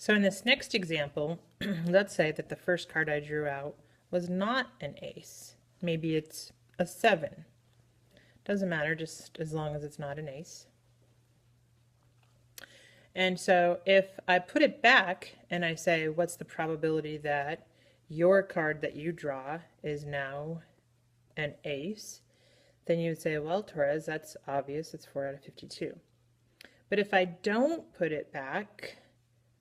So in this next example, let's say that the first card I drew out was not an ace. Maybe it's a 7. Doesn't matter, just as long as it's not an ace. And so if I put it back and I say, what's the probability that your card that you draw is now an ace, then you would say, well, Torres, that's obvious, it's 4 out of 52. But if I don't put it back,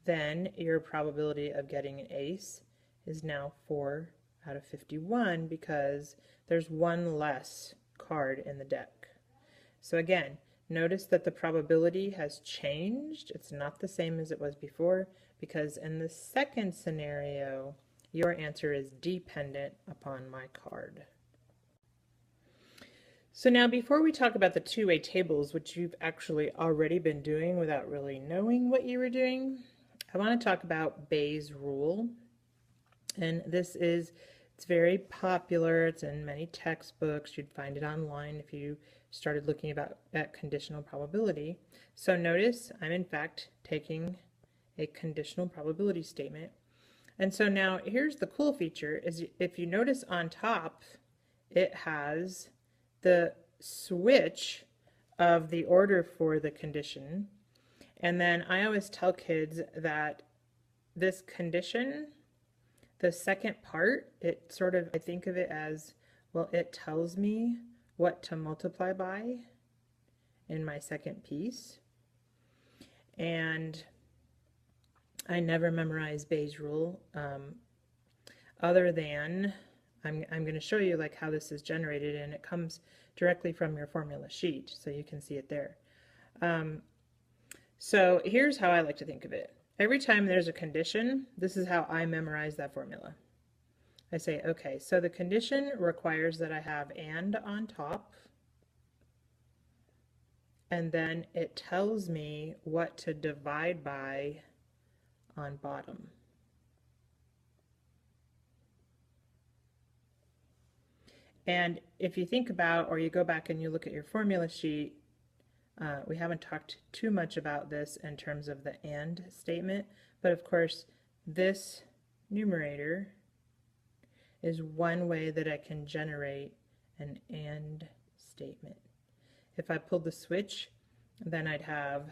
then your probability of getting an ace is now 4 out of 51 because there's one less card in the deck. So again, notice that the probability has changed. It's not the same as it was before because in the second scenario, your answer is dependent upon my card. So now before we talk about the two-way tables, which you've actually already been doing without really knowing what you were doing, I want to talk about Bayes' rule. And it's very popular. It's in many textbooks. You'd find it online if you started looking at conditional probability. So notice I'm in fact taking a conditional probability statement. And so now here's the cool feature is if you notice on top, it has the switch of the order for the condition. And then I always tell kids that this condition, the second part, it sort of, I think of it as, well, it tells me what to multiply by in my second piece. And I never memorize Bayes' rule other than I'm going to show you like how this is generated, and it comes directly from your formula sheet, so you can see it there. So here's how I like to think of it. Every time there's a condition, this is how I memorize that formula. I say, okay, so the condition requires that I have and on top, and then it tells me what to divide by on bottom. And if you think about, or you go back and you look at your formula sheet, we haven't talked too much about this in terms of the AND statement, but of course this numerator is one way that I can generate an AND statement. If I pulled the switch, then I'd have